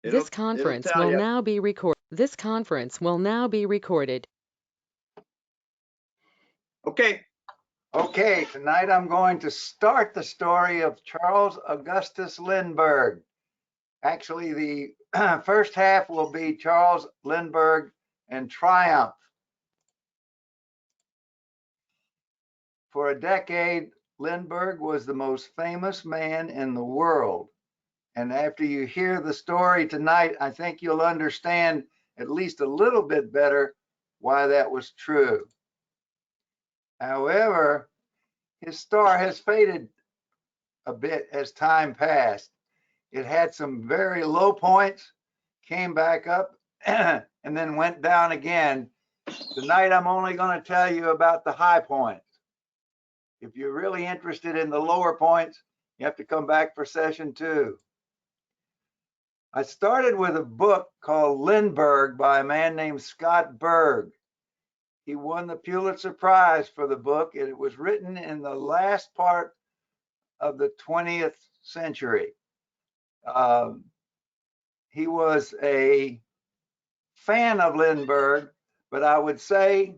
This It'll conference tell will you. now be recorded. This conference will now be recorded. Okay. Okay, tonight I'm going to start the story of Charles Augustus Lindbergh. Actually, the first half will be Charles Lindbergh and Triumph. For a decade, Lindbergh was the most famous man in the world. And after you hear the story tonight, I think you'll understand at least a little bit better why that was true. However, his star has faded a bit as time passed. It had some very low points, came back up, and then went down again. Tonight, I'm only going to tell you about the high points. If you're really interested in the lower points, you have to come back for session 2. I started with a book called Lindbergh by a man named Scott Berg. He won the Pulitzer Prize for the book, and it was written in the last part of the 20th century. He was a fan of Lindbergh, but I would say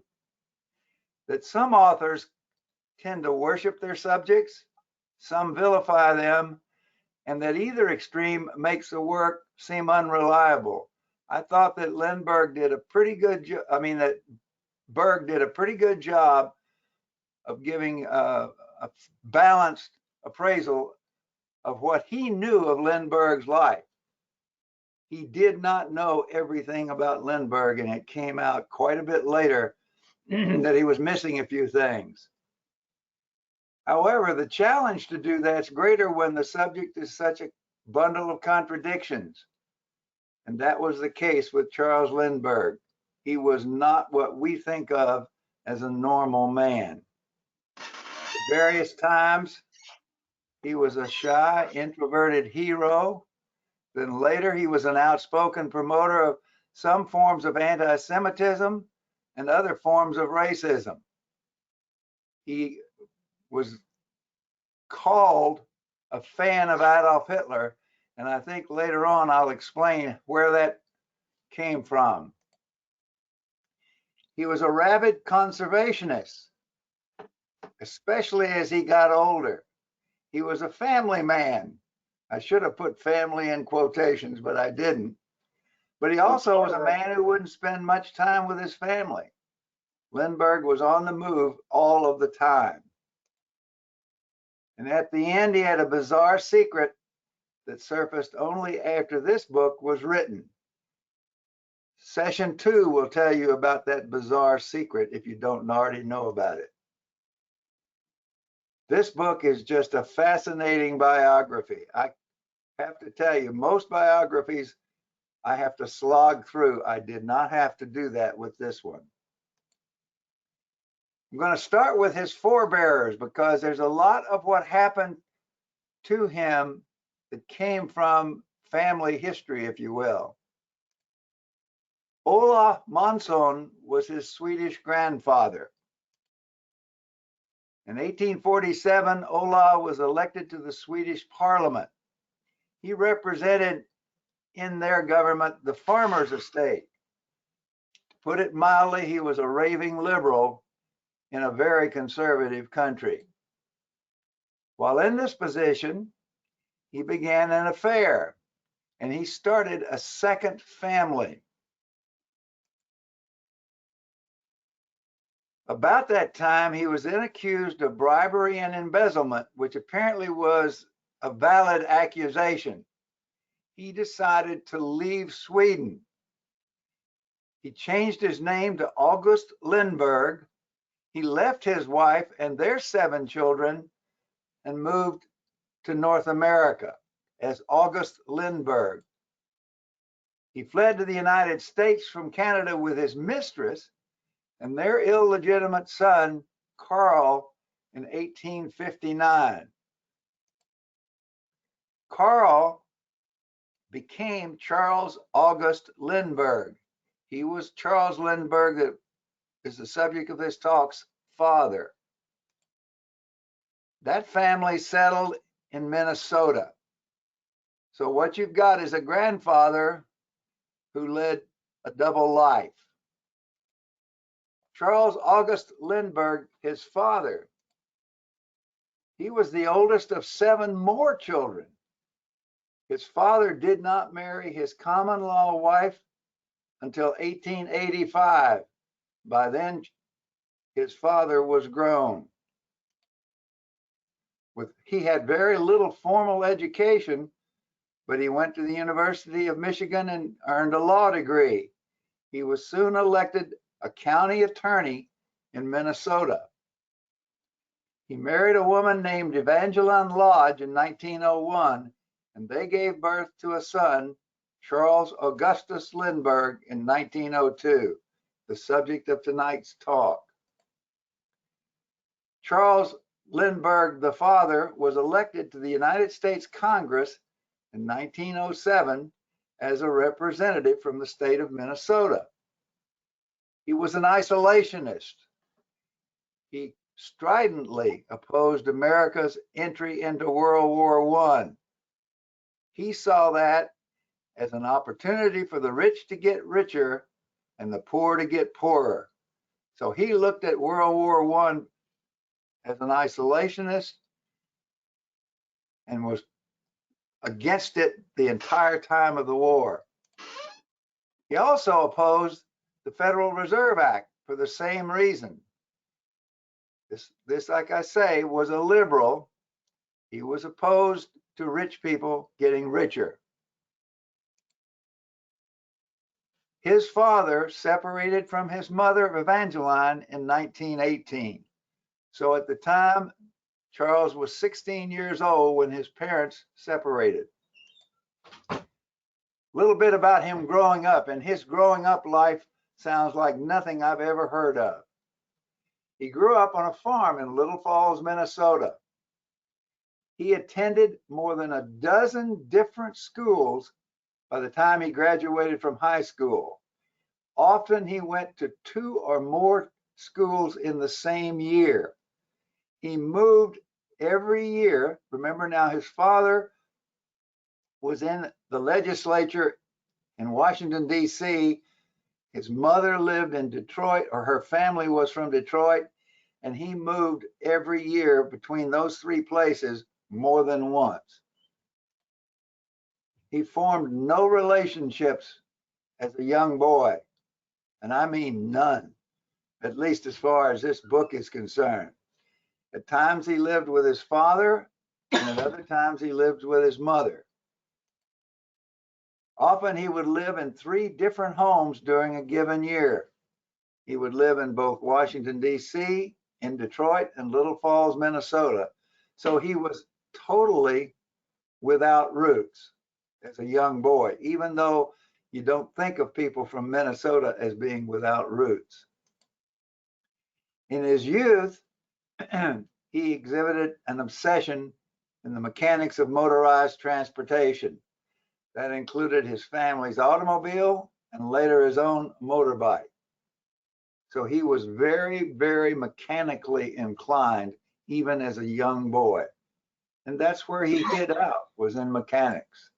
that some authors tend to worship their subjects, some vilify them, and that either extreme makes the work seem unreliable. I thought that Lindbergh did a pretty good job. That Berg did a pretty good job of giving a balanced appraisal of what he knew of Lindbergh's life. He did not know everything about Lindbergh, and it came out quite a bit later that he was missing a few things. However, the challenge to do that's greater when the subject is such a bundle of contradictions. And that was the case with Charles Lindbergh. He was not what we think of as a normal man. At various times, he was a shy, introverted hero. Then later, he was an outspoken promoter of some forms of anti-Semitism and other forms of racism. He was called a fan of Adolf Hitler, and I think later on I'll explain where that came from. He was a rabid conservationist, especially as he got older. He was a family man. I should have put family in quotations, but I didn't. But he also was a man who wouldn't spend much time with his family. Lindbergh was on the move all of the time. And at the end, he had a bizarre secret that surfaced only after this book was written. Session 2 will tell you about that bizarre secret if you don't already know about it. This book is just a fascinating biography. I have to tell you, most biographies I have to slog through. I did not have to do that with this one. I'm going to start with his forebears because there's a lot of what happened to him that came from family history, if you will. Ola Månsson was his Swedish grandfather. In 1847, Ola was elected to the Swedish parliament. He represented in their government the farmer's estate. To put it mildly, he was a raving liberal in a very conservative country. While in this position, he began an affair and he started a second family. About that time, he was then accused of bribery and embezzlement, which apparently was a valid accusation. He decided to leave Sweden. He changed his name to August Lindbergh. He left his wife and their 7 children and moved to North America as August Lindbergh. He fled to the United States from Canada with his mistress and their illegitimate son, Carl, in 1859. Carl became Charles August Lindbergh. He was Charles Lindbergh, that is the subject of this talk's father. That family settled in Minnesota. So what you've got is a grandfather who led a double life. Charles August Lindbergh, his father, he was the oldest of 7 more children. His father did not marry his common law wife until 1885. By then, his father was grown. He had very little formal education, but he went to the University of Michigan and earned a law degree. He was soon elected a county attorney in Minnesota. He married a woman named Evangeline Lodge in 1901, and they gave birth to a son, Charles Augustus Lindbergh, in 1902, the subject of tonight's talk. Charles Lindbergh, the father, was elected to the United States Congress in 1907 as a representative from the state of Minnesota. He was an isolationist. He stridently opposed America's entry into World War I. He saw that as an opportunity for the rich to get richer and the poor to get poorer. So he looked at World War I as an isolationist and was against it the entire time of the war. He also opposed the Federal Reserve Act for the same reason. This, like I say, was a liberal. He was opposed to rich people getting richer. His father separated from his mother, Evangeline, in 1918. So at the time, Charles was 16 years old when his parents separated. A little bit about him growing up, and his growing up life sounds like nothing I've ever heard of. He grew up on a farm in Little Falls, Minnesota. He attended more than a dozen different schools by the time he graduated from high school. Often he went to 2 or more schools in the same year. He moved every year. Remember now, his father was in the legislature in Washington, D.C. His mother lived in Detroit, or her family was from Detroit, and he moved every year between those 3 places more than once. He formed no relationships as a young boy, and I mean none, at least as far as this book is concerned. At times he lived with his father, and at other times he lived with his mother. Often he would live in 3 different homes during a given year. He would live in both Washington, D.C., in Detroit, and Little Falls, Minnesota. So he was totally without roots as a young boy, even though you don't think of people from Minnesota as being without roots. In his youth, he exhibited an obsession in the mechanics of motorized transportation. That included his family's automobile and later his own motorbike. So he was very, very mechanically inclined, even as a young boy. And that's where he hid out, was in mechanics.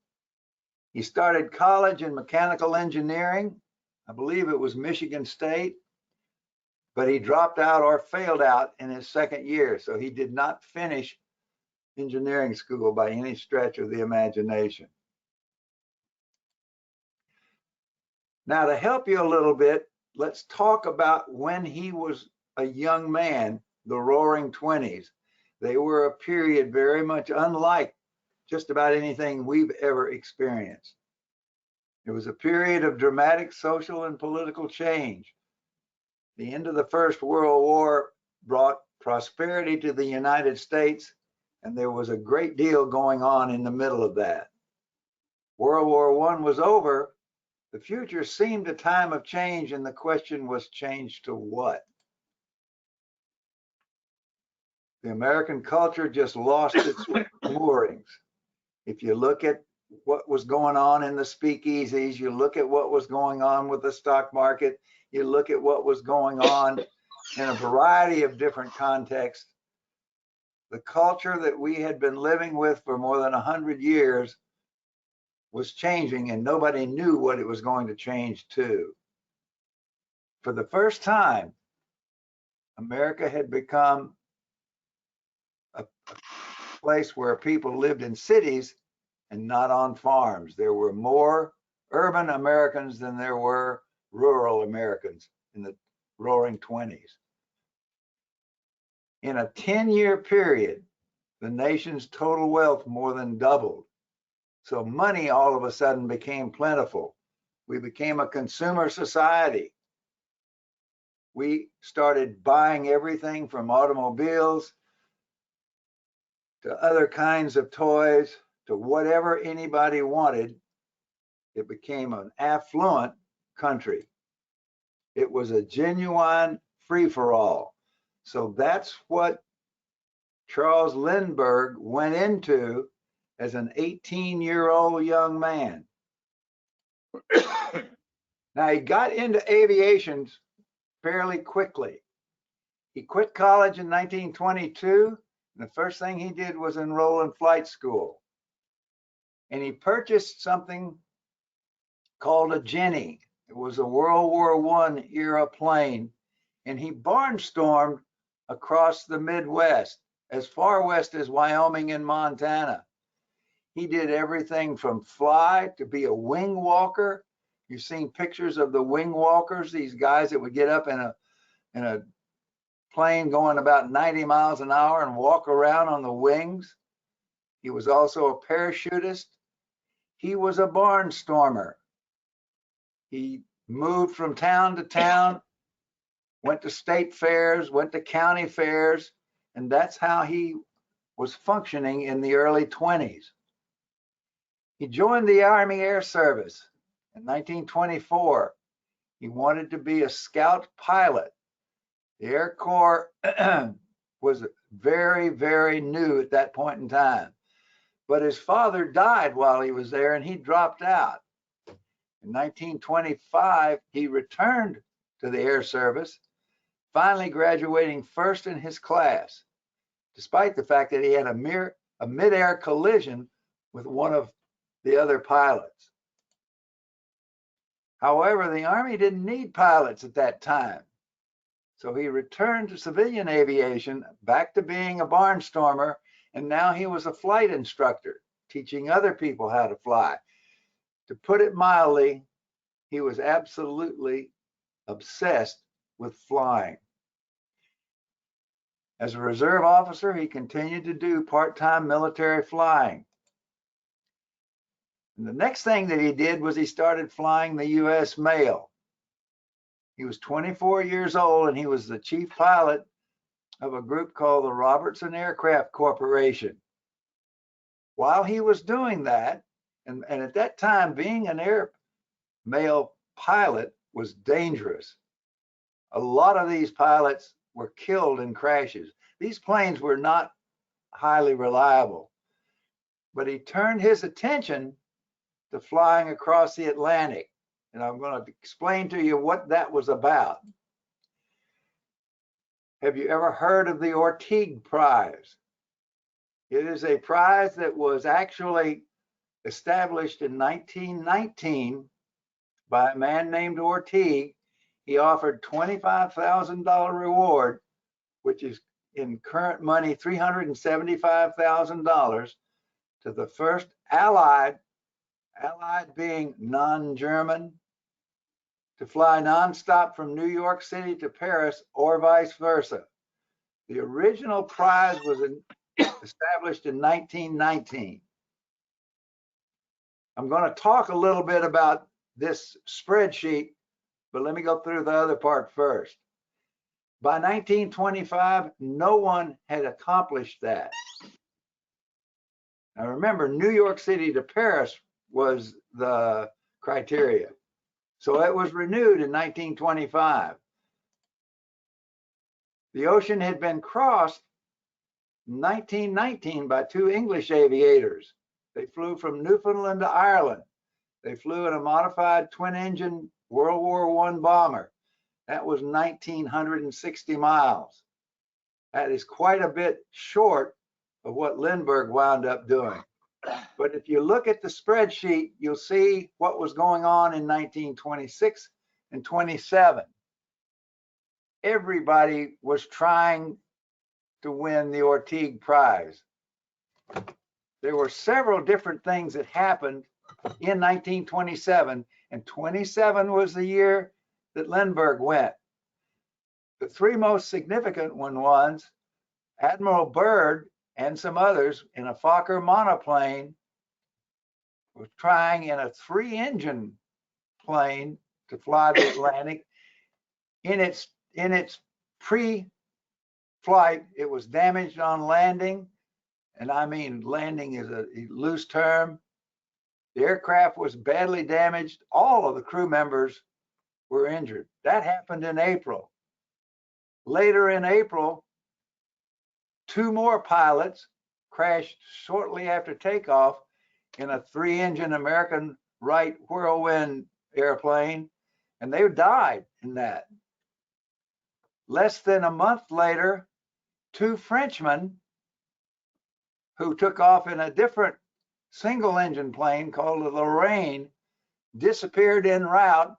He started college in mechanical engineering. I believe it was Michigan State, but he dropped out or failed out in his 2nd year. So he did not finish engineering school by any stretch of the imagination. Now, to help you a little bit, let's talk about when he was a young man, the Roaring 20s. They were a period very much unlike just about anything we've ever experienced. It was a period of dramatic social and political change. The end of the First World War brought prosperity to the United States, and there was a great deal going on in the middle of that. World War I was over. The future seemed a time of change, and the question was, change to what? The American culture just lost its moorings. If you look at what was going on in the speakeasies, you look at what was going on with the stock market, you look at what was going on in a variety of different contexts, the culture that we had been living with for more than 100 years was changing, and nobody knew what it was going to change to. For the first time, America had become a place where people lived in cities and not on farms. There were more urban Americans than there were rural Americans in the roaring 20s. In a 10-year period, the nation's total wealth more than doubled. So money all of a sudden became plentiful. We became a consumer society. We started buying everything from automobiles to other kinds of toys to whatever anybody wanted. It became an affluent country. It was a genuine free-for-all. So that's what Charles Lindbergh went into as an 18-year-old young man. Now, he got into aviation fairly quickly. He quit college in 1922, and the first thing he did was enroll in flight school. And he purchased something called a Jenny. It was a World War I era plane, and he barnstormed across the Midwest, as far west as Wyoming and Montana. He did everything from fly to be a wing walker. You've seen pictures of the wing walkers, these guys that would get up in a plane going about 90 miles an hour and walk around on the wings. He was also a parachutist. He was a barnstormer. He moved from town to town, went to state fairs, went to county fairs, and that's how he was functioning in the early 20s. He joined the Army Air Service in 1924. He wanted to be a scout pilot. The Air Corps was very, very new at that point in time. But his father died while he was there, and he dropped out. In 1925, he returned to the Air Service, finally graduating first in his class, despite the fact that he had a mid-air collision with one of the other pilots. However, the Army didn't need pilots at that time. So he returned to civilian aviation, back to being a barnstormer, and now he was a flight instructor, teaching other people how to fly. To put it mildly, he was absolutely obsessed with flying. As a reserve officer, he continued to do part-time military flying. And the next thing that he did was he started flying the U.S. mail. He was 24 years old, and he was the chief pilot of a group called the Robertson Aircraft Corporation. While he was doing that, and at that time, being an air mail pilot was dangerous. A lot of these pilots were killed in crashes. These planes were not highly reliable, but he turned his attention to flying across the Atlantic. And I'm going to explain to you what that was about. Have you ever heard of the Ortig Prize? It is a prize that was actually established in 1919 by a man named Ortig. He offered $25,000 reward, which is in current money $375,000, to the first Allied being non-German, to fly nonstop from New York City to Paris or vice versa. The original prize was established in 1919. I'm going to talk a little bit about this spreadsheet, but let me go through the other part first. By 1925, no one had accomplished that. Now remember, New York City to Paris was the criteria. So it was renewed in 1925. The ocean had been crossed in 1919 by two English aviators. They flew from Newfoundland to Ireland. They flew in a modified twin-engine World War I bomber. That was 1,960 miles. That is quite a bit short of what Lindbergh wound up doing. But if you look at the spreadsheet, you'll see what was going on in 1926 and 27. Everybody was trying to win the Ortig Prize. There were several different things that happened in 1927, and 27 was the year that Lindbergh went. The three most significant ones, Admiral Byrd and some others in a Fokker monoplane was trying in a 3-engine plane to fly the Atlantic. In its pre-flight, it was damaged on landing, and I mean landing is a loose term. The aircraft was badly damaged. All of the crew members were injured. That happened in April. Later in April, 2 more pilots crashed shortly after takeoff in a 3-engine American Wright Whirlwind airplane, and they died in that. Less than a month later, 2 Frenchmen who took off in a different single-engine plane called the Lorraine disappeared en route,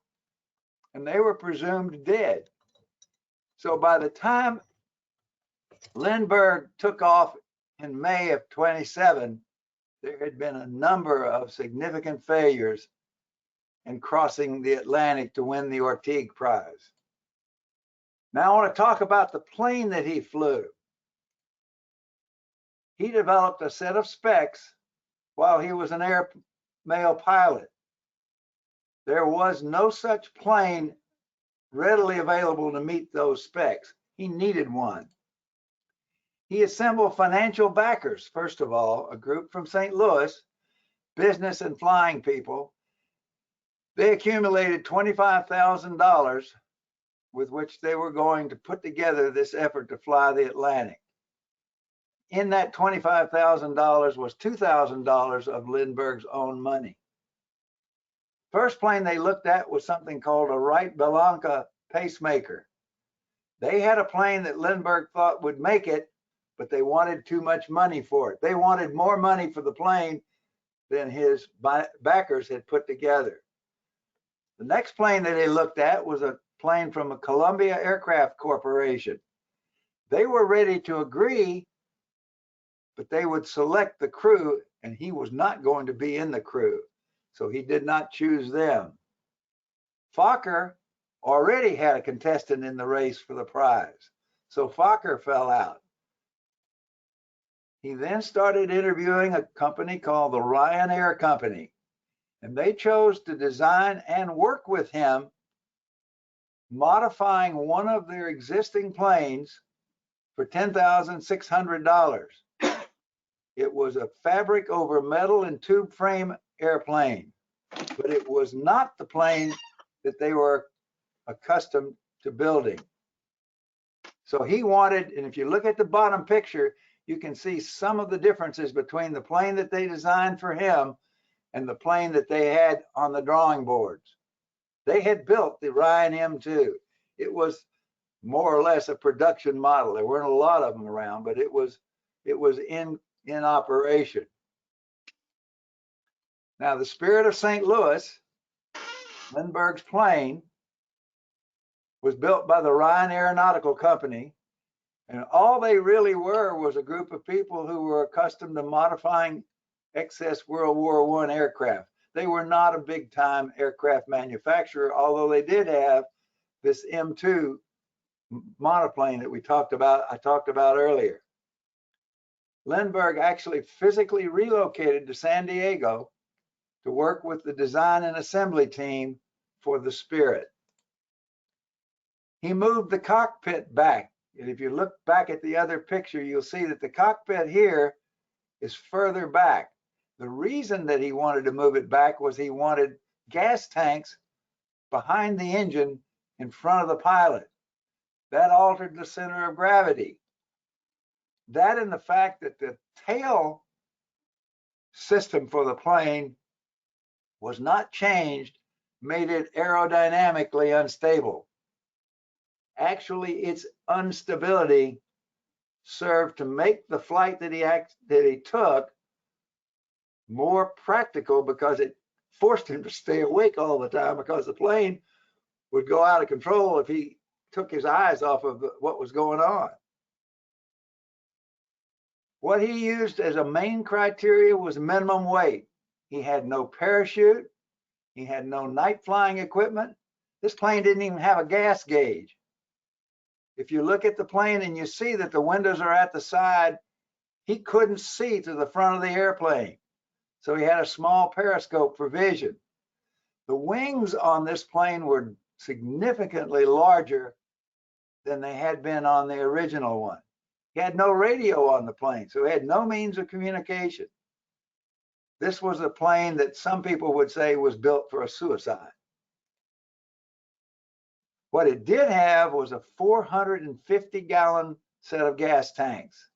and they were presumed dead. So by the time Lindbergh took off in May of 27, there had been a number of significant failures in crossing the Atlantic to win the Ortig Prize. Now I want to talk about the plane that he flew. He developed a set of specs while he was an air male pilot. There was no such plane readily available to meet those specs. He needed one. He assembled financial backers, first of all, a group from St. Louis, business and flying people. They accumulated $25,000 with which they were going to put together this effort to fly the Atlantic. In that $25,000 was $2,000 of Lindbergh's own money. First plane they looked at was something called a Wright-Bellanca pacemaker. They had a plane that Lindbergh thought would make it, but they wanted too much money for it. They wanted more money for the plane than his backers had put together. The next plane that they looked at was a plane from a Columbia Aircraft Corporation. They were ready to agree, but they would select the crew, and he was not going to be in the crew, so he did not choose them. Fokker already had a contestant in the race for the prize, so Fokker fell out. He then started interviewing a company called the Ryanair Company, and they chose to design and work with him, modifying one of their existing planes for $10,600. It was a fabric over metal and tube frame airplane, but it was not the plane that they were accustomed to building. So he wanted, and if you look at the bottom picture, you can see some of the differences between the plane that they designed for him and the plane that they had on the drawing boards. They had built the Ryan M2. It was more or less a production model. There weren't a lot of them around, but it was in operation. Now, the Spirit of St. Louis, Lindbergh's plane, was built by the Ryan Aeronautical Company, and all they really were was a group of people who were accustomed to modifying excess World War I aircraft. They were not a big-time aircraft manufacturer, although they did have this M2 monoplane that I talked about earlier. Lindbergh actually physically relocated to San Diego to work with the design and assembly team for the Spirit. He moved the cockpit back. And if you look back at the other picture, you'll see that the cockpit here is further back. The reason that he wanted to move it back was he wanted gas tanks behind the engine in front of the pilot. That altered the center of gravity. That and the fact that the tail system for the plane was not changed made it aerodynamically unstable. Actually, its instability served to make the flight that he took more practical because it forced him to stay awake all the time, because the plane would go out of control if he took his eyes off of what was going on. What he used as a main criteria was minimum weight. He had no parachute. He had no night flying equipment. This plane didn't even have a gas gauge. If you look at the plane and you see that the windows are at the side, he couldn't see to the front of the airplane. So he had a small periscope for vision. The wings on this plane were significantly larger than they had been on the original one. He had no radio on the plane, so he had no means of communication. This was a plane that some people would say was built for a suicide. What it did have was a 450-gallon set of gas tanks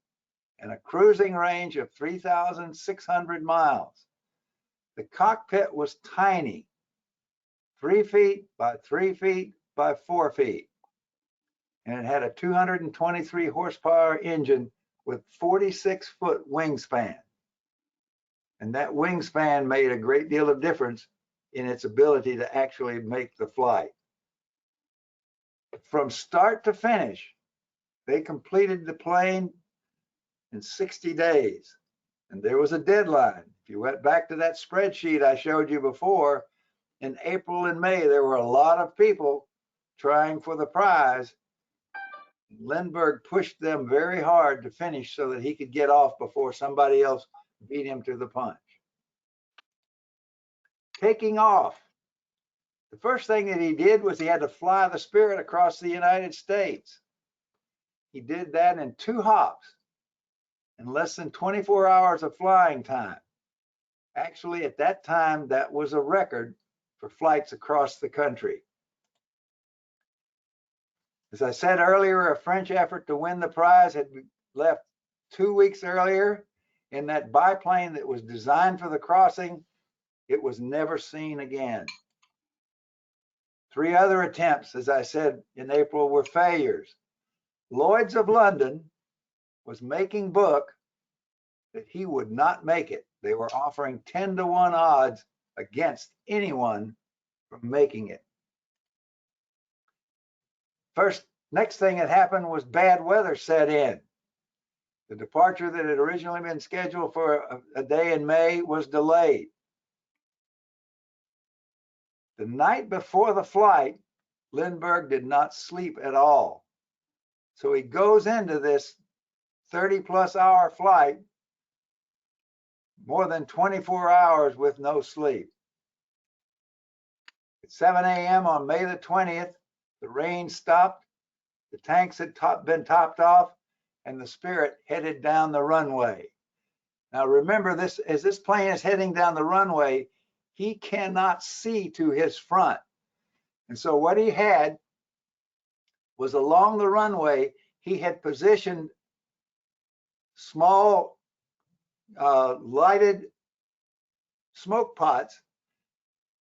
and a cruising range of 3,600 miles. The cockpit was tiny, 3 feet by 3 feet by 4 feet. And it had a 223 horsepower engine with 46-foot wingspan. And that wingspan made a great deal of difference in its ability to actually make the flight. From start to finish, they completed the plane in 60 days. And there was a deadline. If you went back to that spreadsheet I showed you before, in April and May, there were a lot of people trying for the prize. Lindbergh pushed them very hard to finish so that he could get off before somebody else beat him to the punch. Taking off. The first thing that he did was he had to fly the Spirit across the United States. He did that in 2 hops in less than 24 hours of flying time. Actually, at that time, that was a record for flights across the country. As I said earlier, a French effort to win the prize had left 2 weeks earlier. In that biplane that was designed for the crossing, it was never seen again. 3 other attempts, as I said in April, were failures. Lloyd's of London was making book that he would not make it. They were offering 10-to-1 odds against anyone from making it. Next thing that happened was bad weather set in. The departure that had originally been scheduled for a day in May was delayed. The night before the flight, Lindbergh did not sleep at all. So he goes into this 30-plus hour flight, more than 24 hours with no sleep. At 7 a.m. on May the 20th, the rain stopped, the tanks had been topped off, and the Spirit headed down the runway. Now remember this, as this plane is heading down the runway, he cannot see to his front. And so what he had was along the runway, he had positioned small lighted smoke pots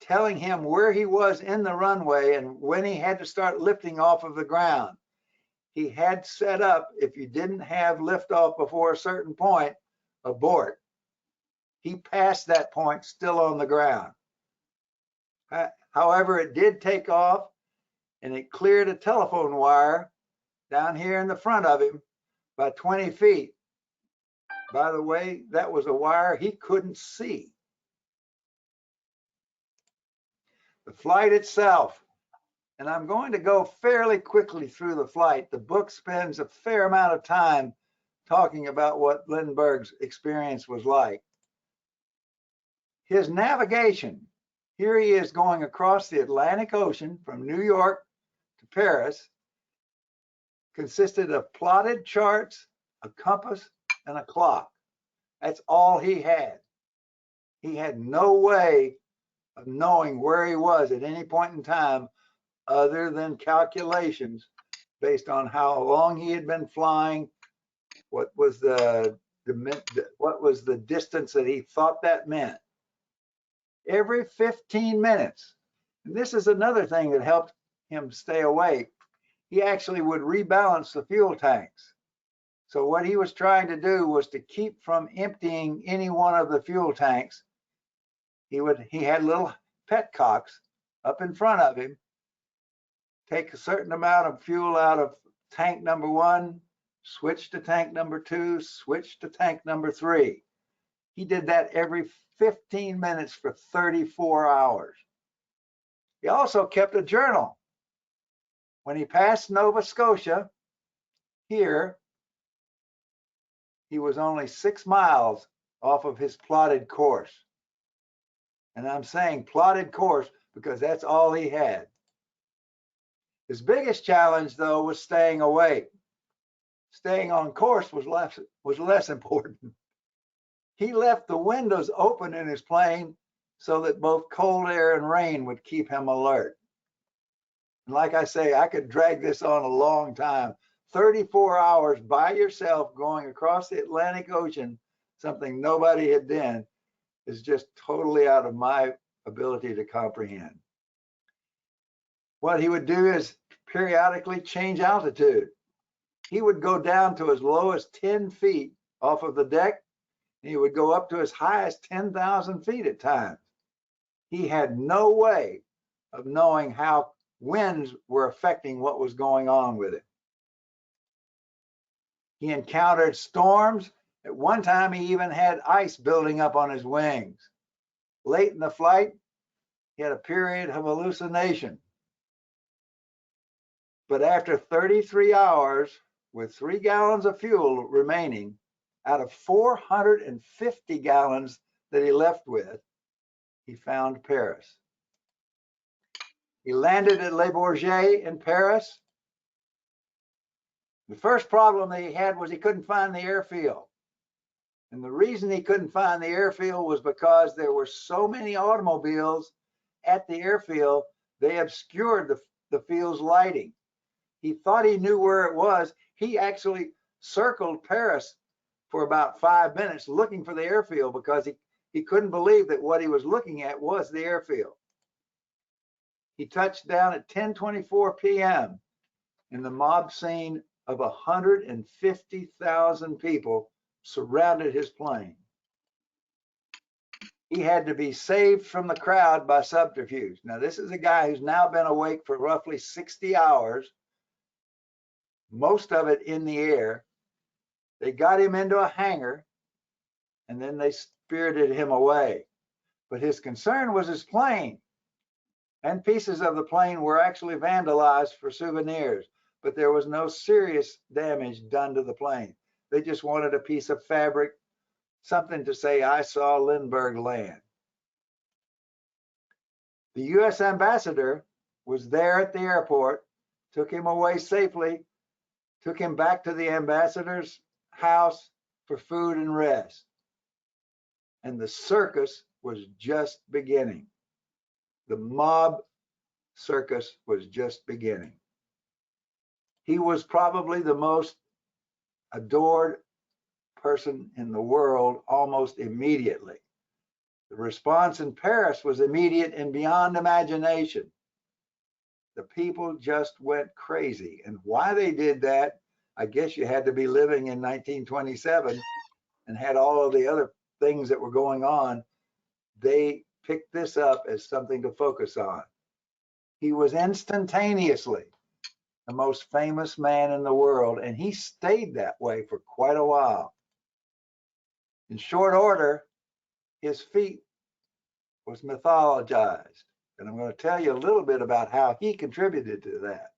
telling him where he was in the runway and when he had to start lifting off of the ground. He had set up, if you didn't have liftoff before a certain point, abort. He passed that point still on the ground. However, it did take off and it cleared a telephone wire down here in the front of him by 20 feet. By the way, that was a wire he couldn't see. The flight itself, and I'm going to go fairly quickly through the flight. The book spends a fair amount of time talking about what Lindbergh's experience was like. His navigation, here he is going across the Atlantic Ocean from New York to Paris, consisted of plotted charts, a compass, and a clock. That's all he had. He had no way of knowing where he was at any point in time other than calculations based on how long he had been flying, what was the distance that he thought that meant. Every 15 minutes, and this is another thing that helped him stay awake, he actually would rebalance the fuel tanks So what he was trying to do was to keep from emptying any one of the fuel tanks. He had little petcocks up in front of him, take a certain amount of fuel out of tank number 1, switch to tank number 2, switch to tank number 3. He did that every 15 minutes for 34 hours. He also kept a journal. When he passed Nova Scotia, here, he was only 6 miles off of his plotted course. And I'm saying plotted course because that's all he had. His biggest challenge, though, was staying awake. Staying on course was less important. He left the windows open in his plane so that both cold air and rain would keep him alert. And like I say, I could drag this on a long time. 34 hours by yourself going across the Atlantic Ocean, something nobody had done, is just totally out of my ability to comprehend. What he would do is periodically change altitude. He would go down to as low as 10 feet off of the deck, and he would go up to as high as 10,000 feet at times. He had no way of knowing how winds were affecting what was going on with it. He encountered storms. At one time, he even had ice building up on his wings. Late in the flight, he had a period of hallucination. But after 33 hours, with 3 gallons of fuel remaining out of 450 gallons that he left with, he found Paris. He landed at Le Bourget in Paris. The first problem that he had was he couldn't find the airfield. And the reason he couldn't find the airfield was because there were so many automobiles at the airfield, they obscured the field's lighting. He thought he knew where it was. He actually circled Paris for about 5 minutes looking for the airfield because he couldn't believe that what he was looking at was the airfield. He touched down at 10:24 p.m. and the mob scene of 150,000 people surrounded his plane. He had to be saved from the crowd by subterfuge. Now, this is a guy who's now been awake for roughly 60 hours, most of it in the air. They got him into a hangar, and then they spirited him away. But his concern was his plane, and pieces of the plane were actually vandalized for souvenirs, but there was no serious damage done to the plane. They just wanted a piece of fabric, something to say, I saw Lindbergh land. The U.S. ambassador was there at the airport, took him away safely, took him back to the ambassador's house for food and rest. And the circus was just beginning. The mob circus was just beginning. He was probably the most adored person in the world almost immediately. The response in Paris was immediate and beyond imagination. The people just went crazy. And why they did that, I guess you had to be living in 1927 and had all of the other things that were going on. They picked this up as something to focus on. He was instantaneously the most famous man in the world, and he stayed that way for quite a while. In short order, his feat was mythologized, and I'm going to tell you a little bit about how he contributed to that.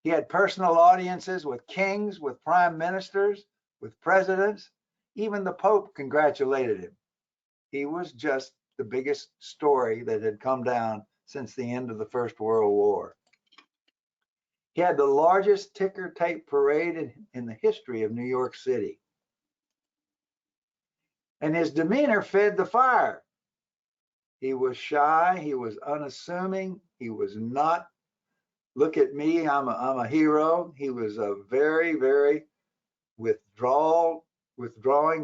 He had personal audiences with kings, with prime ministers, with presidents. Even the Pope congratulated him. He was just the biggest story that had come down since the end of the First World War. He had the largest ticker tape parade in the history of New York City. And his demeanor fed the fire. He was shy, he was unassuming, he was not, look at me, I'm a hero. He was a very, very withdrawing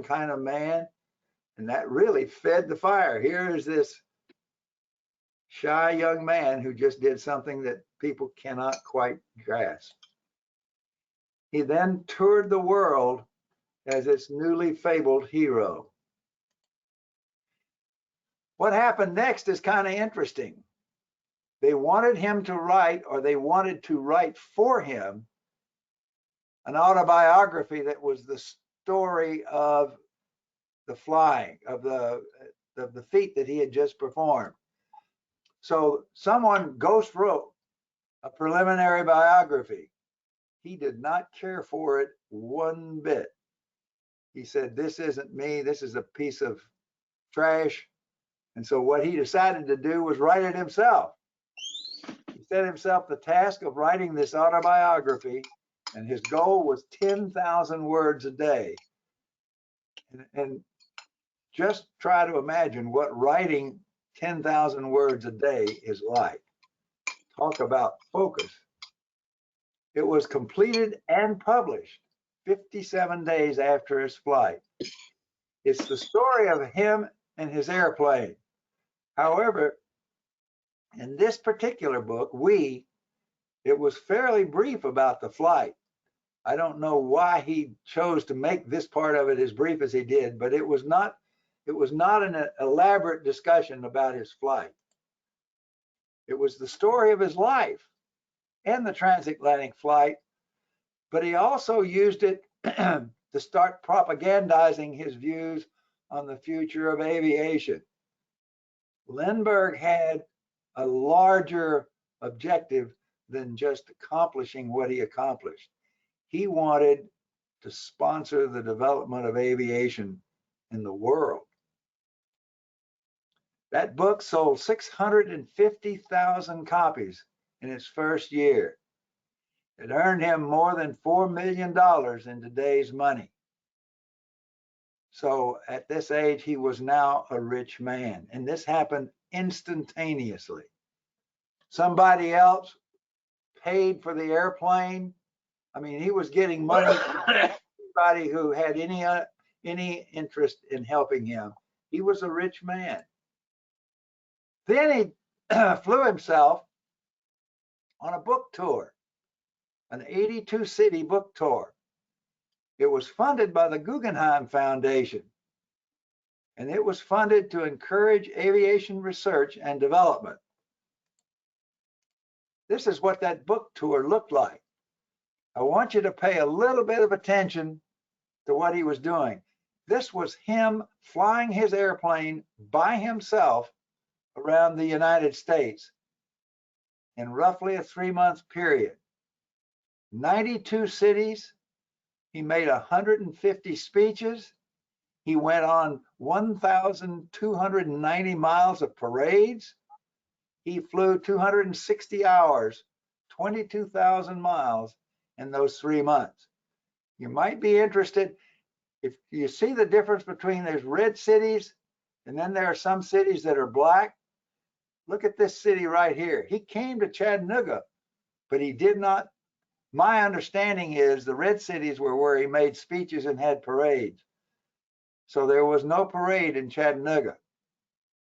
kind of man. And that really fed the fire. Here is this shy young man who just did something that people cannot quite grasp. He then toured the world as its newly fabled hero. What happened next is kind of interesting. They wanted him to write, or they wanted to write for him, an autobiography that was the story of the flying, of the feat that he had just performed. So someone ghost wrote a preliminary biography. He did not care for it one bit. He said, "This isn't me. This is a piece of trash." And so what he decided to do was write it himself. He set himself the task of writing this autobiography, and his goal was 10,000 words a day. And just try to imagine what writing 10,000 words a day is like. Talk about focus. It was completed and published 57 days after his flight. It's the story of him and his airplane. However, in this particular book, it was fairly brief about the flight. I don't know why he chose to make this part of it as brief as he did, but it was not an elaborate discussion about his flight. It was the story of his life and the transatlantic flight, but he also used it to start propagandizing his views on the future of aviation. Lindbergh had a larger objective than just accomplishing what he accomplished. He wanted to sponsor the development of aviation in the world. That book sold 650,000 copies in its first year. It earned him more than $4 million in today's money. So at this age, he was now a rich man, and this happened instantaneously. Somebody else paid for the airplane. I mean, he was getting money from anybody who had any interest in helping him. He was a rich man. Then he flew himself on a book tour, an 82-city book tour. It was funded by the Guggenheim Foundation, and it was funded to encourage aviation research and development. This is what that book tour looked like. I want you to pay a little bit of attention to what he was doing. This was him flying his airplane by himself around the United States in roughly a 3-month period. 92 cities. He made 150 speeches. He went on 1,290 miles of parades. He flew 260 hours, 22,000 miles in those 3 months. You might be interested if you see the difference between there's red cities and then there are some cities that are black. Look at this city right here. He came to Chattanooga, but he did not. My understanding is the red cities were where he made speeches and had parades. So there was no parade in Chattanooga,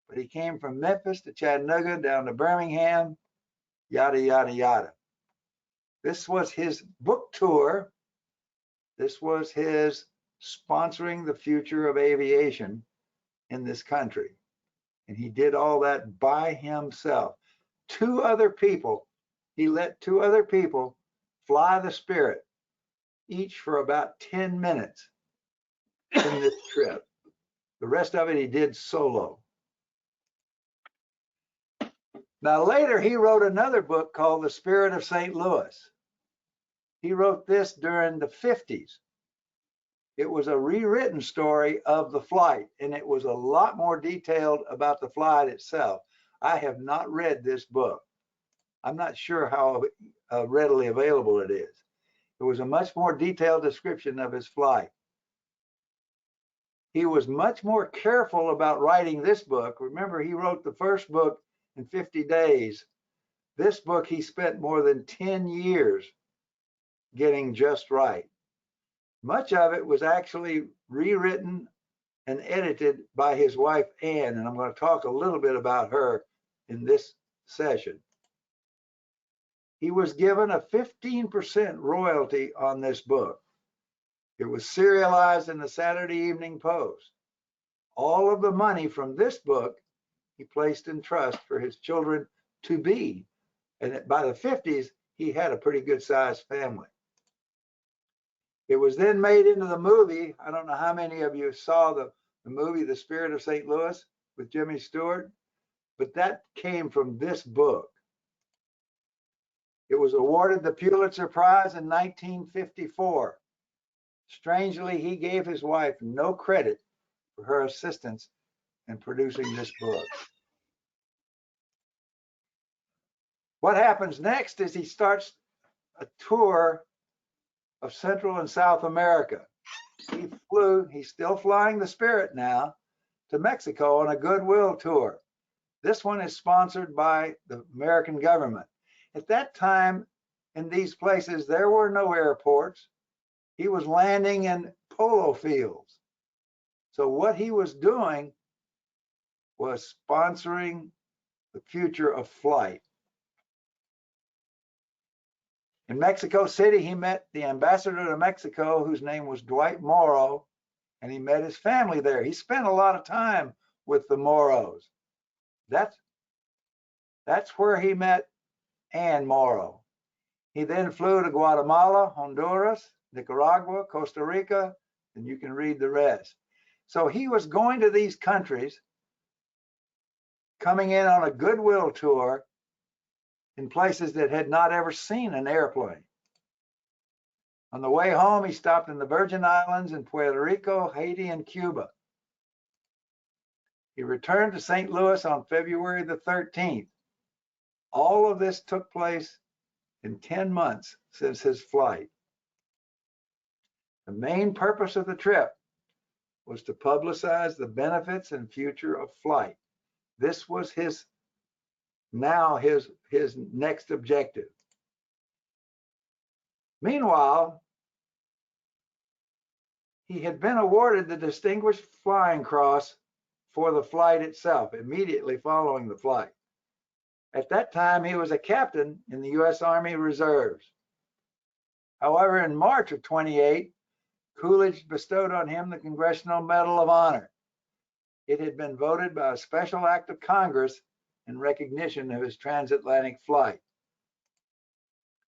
but he came from Memphis to Chattanooga down to Birmingham, yada, yada, yada. This was his book tour. This was his sponsoring the future of aviation in this country. And he did all that by himself. He let 2 other people fly the Spirit, each for about 10 minutes in this trip. The rest of it he did solo. Now later he wrote another book called The Spirit of St. Louis. He wrote this during the 50s. It was a rewritten story of the flight, and it was a lot more detailed about the flight itself. I have not read this book. I'm not sure how readily available it is. It was a much more detailed description of his flight. He was much more careful about writing this book. Remember, he wrote the first book in 50 days. This book he spent more than 10 years getting just right. Much of it was actually rewritten and edited by his wife, Anne, and I'm going to talk a little bit about her in this session. He was given a 15% royalty on this book. It was serialized in the Saturday Evening Post. All of the money from this book he placed in trust for his children to be. And by the 50s, he had a pretty good sized family. It was then made into the movie. I don't know how many of you saw the movie, The Spirit of St. Louis with Jimmy Stewart, but that came from this book. It was awarded the Pulitzer Prize in 1954. Strangely, he gave his wife no credit for her assistance in producing this book. What happens next is he starts a tour of Central and South America. He's still flying the Spirit now, to Mexico on a Goodwill Tour. This one is sponsored by the American government. At that time, in these places, there were no airports. He was landing in polo fields. So what he was doing was sponsoring the future of flight. In Mexico City, he met the ambassador to Mexico, whose name was Dwight Morrow, and he met his family there. He spent a lot of time with the Morrows. That's where he met Anne Morrow. He then flew to Guatemala, Honduras, Nicaragua, Costa Rica, and you can read the rest. So he was going to these countries, coming in on a Goodwill tour in places that had not ever seen an airplane. On the way home, he stopped in the Virgin Islands in Puerto Rico, Haiti, and Cuba. He returned to St. Louis on February the 13th. All of this took place in 10 months since his flight. The main purpose of the trip was to publicize the benefits and future of flight. This was his next objective. Meanwhile, he had been awarded the Distinguished Flying Cross for the flight itself, immediately following the flight. At that time, he was a captain in the U.S. Army Reserves. However, in March of 28, Coolidge bestowed on him the Congressional Medal of Honor. It had been voted by a special act of Congress in recognition of his transatlantic flight.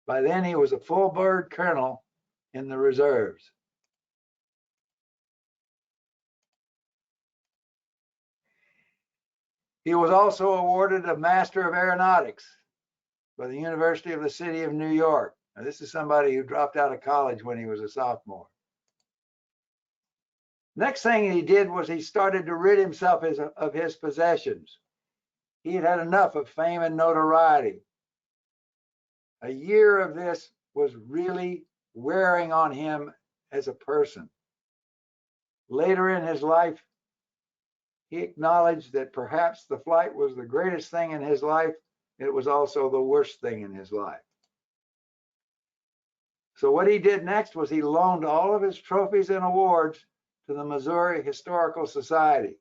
By then, he was a full-bird colonel in the reserves. He was also awarded a Master of Aeronautics by the University of the City of New York. Now, this is somebody who dropped out of college when he was a sophomore. Next thing he did was he started to rid himself of his possessions. He had had enough of fame and notoriety. A year of this was really wearing on him as a person. Later in his life, he acknowledged that perhaps the flight was the greatest thing in his life. It was also the worst thing in his life. So what he did next was he loaned all of his trophies and awards to the Missouri Historical Society,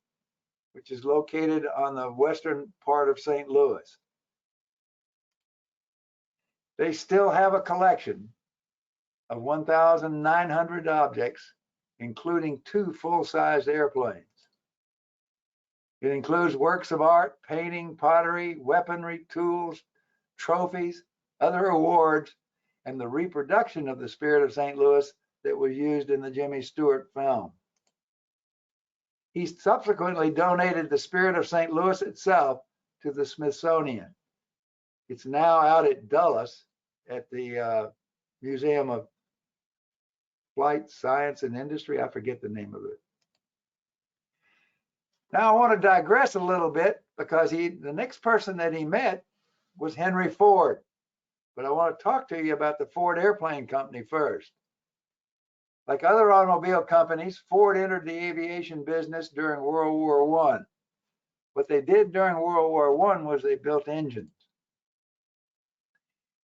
which is located on the western part of St. Louis. They still have a collection of 1,900 objects, including 2 full-size airplanes. It includes works of art, painting, pottery, weaponry, tools, trophies, other awards, and the reproduction of the Spirit of St. Louis that was used in the Jimmy Stewart film. He subsequently donated the Spirit of St. Louis itself to the Smithsonian. It's now out at Dulles at the Museum of Flight, Science, and Industry. I forget the name of it. Now I want to digress a little bit because the next person that he met was Henry Ford. But I want to talk to you about the Ford Airplane Company first. Like other automobile companies, Ford entered the aviation business during World War I. What they did during World War I was they built engines.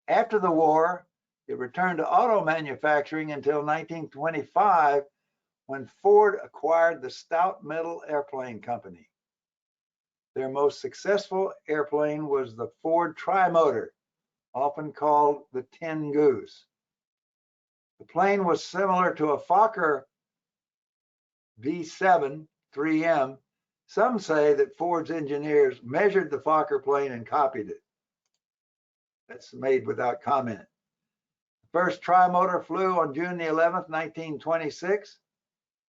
After the war, it returned to auto manufacturing until 1925, when Ford acquired the Stout Metal Airplane Company. Their most successful airplane was the Ford Trimotor, often called the Tin Goose. The plane was similar to a Fokker V7 3M. Some say that Ford's engineers measured the Fokker plane and copied it. That's made without comment. The first trimotor flew on June the 11th, 1926.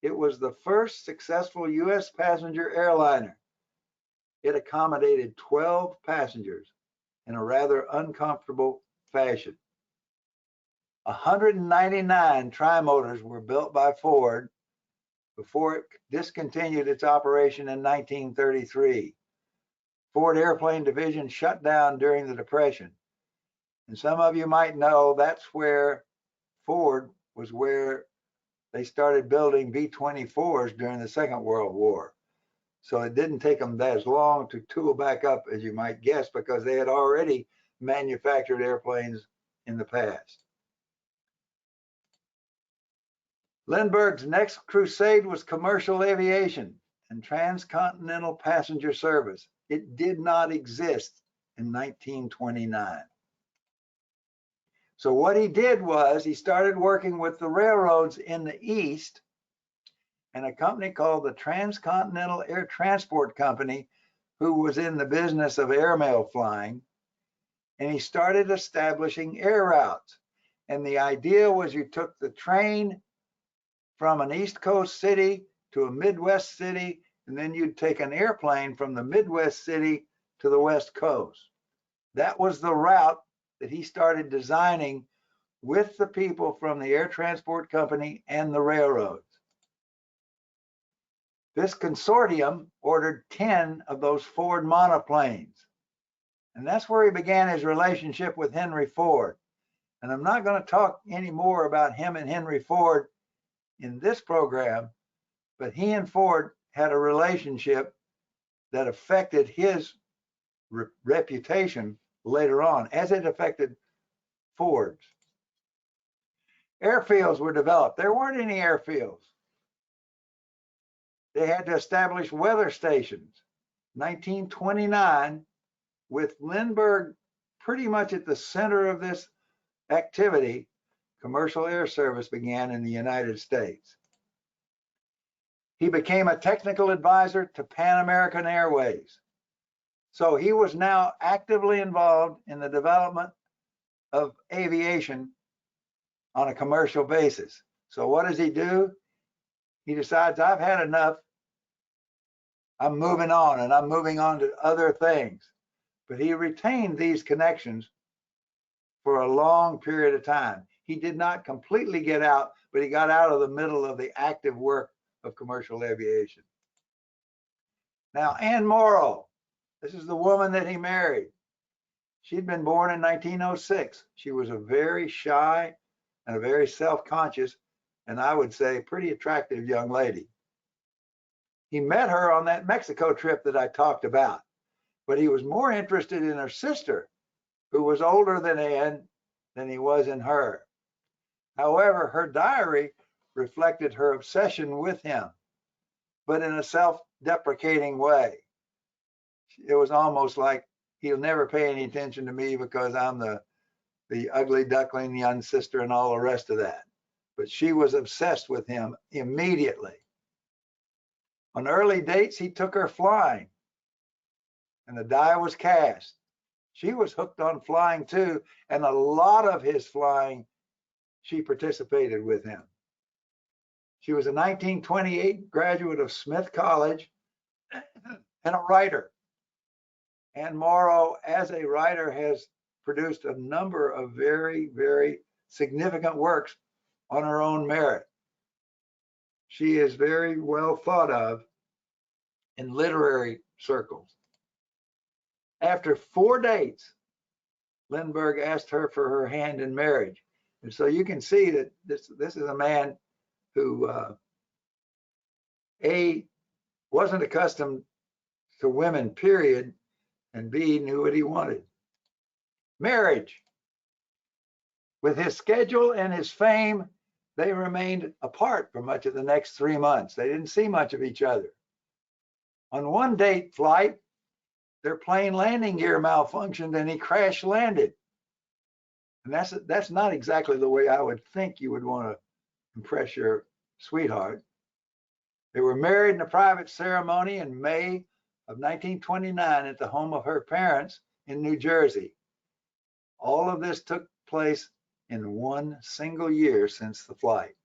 It was the first successful U.S. passenger airliner. It accommodated 12 passengers in a rather uncomfortable fashion. 199 trimotors were built by Ford before it discontinued its operation in 1933. Ford Airplane Division shut down during the Depression. And some of you might know that's where Ford was where they started building B-24s during the Second World War. So it didn't take them as long to tool back up as you might guess, because they had already manufactured airplanes in the past. Lindbergh's next crusade was commercial aviation and transcontinental passenger service. It did not exist in 1929. So what he did was he started working with the railroads in the East and a company called the Transcontinental Air Transport Company, who was in the business of airmail flying. And he started establishing air routes. And the idea was you took the train from an East Coast city to a Midwest city, and then you'd take an airplane from the Midwest city to the West Coast. That was the route that he started designing with the people from the Air Transport Company and the railroads. This consortium ordered 10 of those Ford monoplanes. And that's where he began his relationship with Henry Ford. And I'm not going to talk any more about him and Henry Ford in this program, but he and Ford had a relationship that affected his reputation later on, as it affected Ford's. Airfields were developed. There weren't any airfields. They had to establish weather stations. 1929, with Lindbergh pretty much at the center of this activity, commercial air service began in the United States. He became a technical advisor to Pan American Airways. So he was now actively involved in the development of aviation on a commercial basis. So what does he do? He decides, I've had enough. I'm moving on, and I'm moving on to other things. But he retained these connections for a long period of time. He did not completely get out, but he got out of the middle of the active work of commercial aviation. Now, Anne Morrow, this is the woman that he married. She'd been born in 1906. She was a very shy and a very self-conscious, and I would say pretty attractive young lady. He met her on that Mexico trip that I talked about, but he was more interested in her sister, who was older than Anne, than he was in her. However, her diary reflected her obsession with him, but in a self-deprecating way. It was almost like, he'll never pay any attention to me because I'm the ugly duckling, young sister, and all the rest of that. But she was obsessed with him immediately. On early dates, he took her flying, and the die was cast. She was hooked on flying too, and a lot of his flying, she participated with him. She was a 1928 graduate of Smith College and a writer. Anne Morrow, as a writer, has produced a number of very, very significant works on her own merit. She is very well thought of in literary circles. After 4 dates, Lindbergh asked her for her hand in marriage. And so you can see that this is a man who, A, wasn't accustomed to women, period, and B, knew what he wanted. Marriage. With his schedule and his fame, they remained apart for much of the next 3 months. They didn't see much of each other. On one date flight, their plane landing gear malfunctioned and he crash landed. And that's not exactly the way I would think you would want to impress your sweetheart. They were married in a private ceremony in May of 1929 at the home of her parents in New Jersey. All of this took place in one single year since the flight.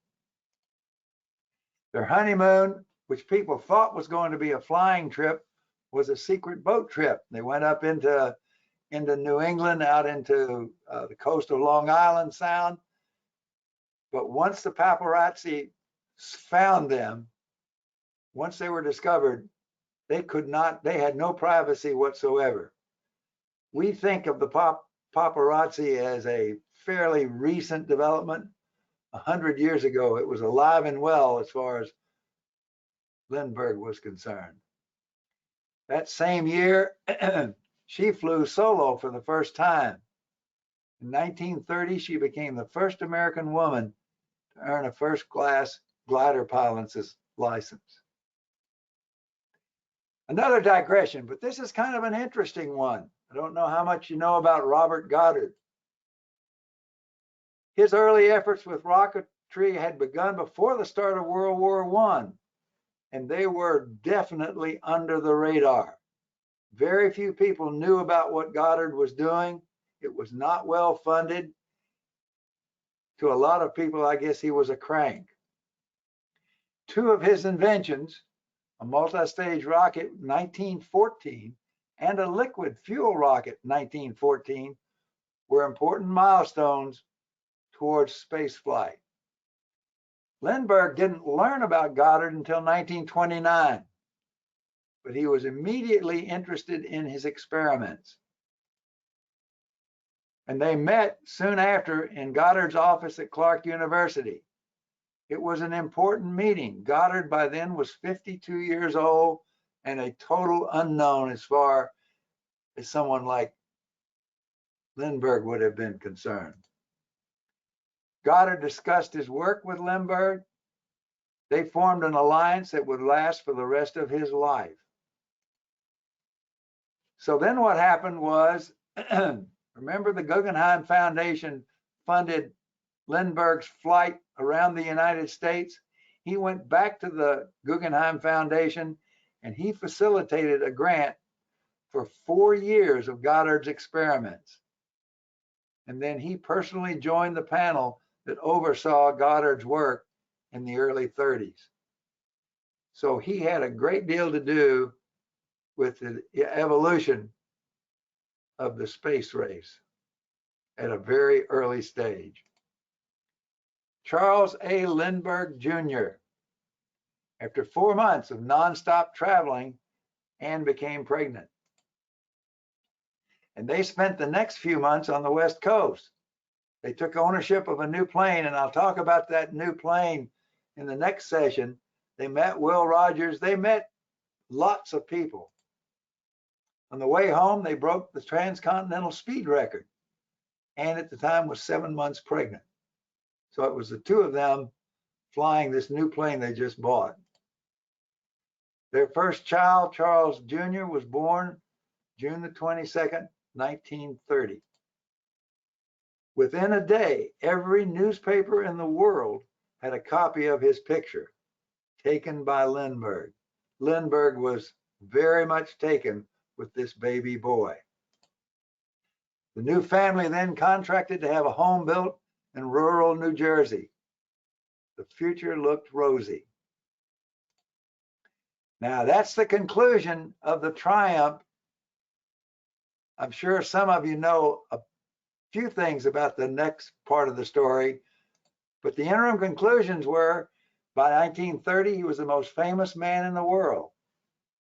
Their honeymoon, which people thought was going to be a flying trip, was a secret boat trip. They went up into New England, out into the coast of Long Island Sound. But once the paparazzi found them, once they were discovered, they had no privacy whatsoever. We think of the paparazzi as a fairly recent development. 100 years ago, it was alive and well as far as Lindbergh was concerned. That same year, she flew solo for the first time. In 1930, she became the first American woman to earn a first-class glider pilot's license. Another digression, but this is kind of an interesting one. I don't know how much you know about Robert Goddard. His early efforts with rocketry had begun before the start of World War I, and they were definitely under the radar. Very few people knew about what Goddard was doing. It was not well funded. To a lot of people, I guess he was a crank. Two of his inventions, a multi-stage rocket 1914 and a liquid fuel rocket 1914, were important milestones towards space flight. Lindbergh didn't learn about Goddard until 1929, but he was immediately interested in his experiments. And they met soon after in Goddard's office at Clark University. It was an important meeting. Goddard by then was 52 years old and a total unknown as far as someone like Lindbergh would have been concerned. Goddard discussed his work with Lindbergh. They formed an alliance that would last for the rest of his life. So then what happened was, remember the Guggenheim Foundation funded Lindbergh's flight around the United States? He went back to the Guggenheim Foundation and he facilitated a grant for 4 years of Goddard's experiments. And then he personally joined the panel that oversaw Goddard's work in the early 30s. So he had a great deal to do with the evolution of the space race at a very early stage. Charles A. Lindbergh Jr. After 4 months of nonstop traveling, Anne became pregnant. And they spent the next few months on the West Coast. They took ownership of a new plane, and I'll talk about that new plane in the next session. They met Will Rogers. They met lots of people. On the way home, they broke the transcontinental speed record. Anne at the time was 7 months pregnant. So it was the two of them flying this new plane they just bought. Their first child, Charles Jr., was born June the 22nd, 1930. Within a day, every newspaper in the world had a copy of his picture taken by Lindbergh. Lindbergh was very much taken with this baby boy. The new family then contracted to have a home built in rural New Jersey. The future looked rosy. Now that's the conclusion of the Triumph. I'm sure some of you know a few things about the next part of the story, but the interim conclusions were by 1930, he was the most famous man in the world.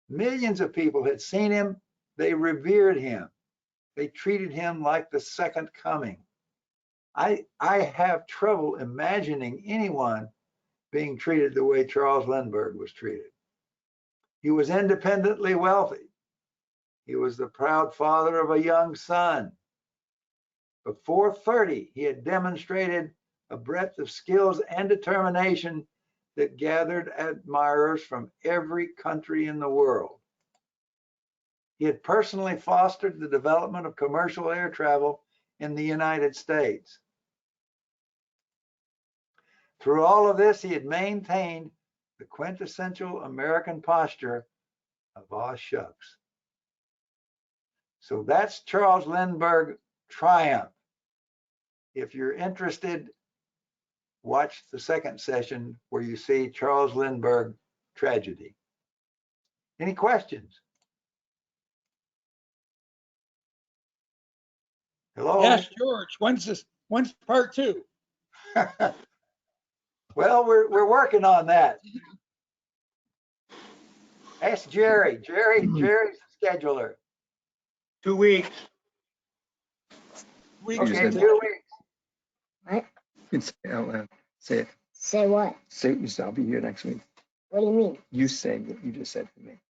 Millions of people had seen him. They revered him. They treated him like the second coming. I have trouble imagining anyone being treated the way Charles Lindbergh was treated. He was independently wealthy. He was the proud father of a young son. Before 30, he had demonstrated a breadth of skills and determination that gathered admirers from every country in the world. He had personally fostered the development of commercial air travel in the United States. Through all of this, he had maintained the quintessential American posture of aw shucks. So that's Charles Lindbergh triumph. If you're interested, watch the second session where you see Charles Lindbergh tragedy. Any questions? Hello? Yes, George. When's part 2? Well, we're working on that. Ask Jerry. Jerry's the scheduler. 2 weeks. Okay, 2 weeks. What? You can say it out loud. Say it. Say what? Say it yourself. I'll be here next week. What do you mean? You say what you just said to me.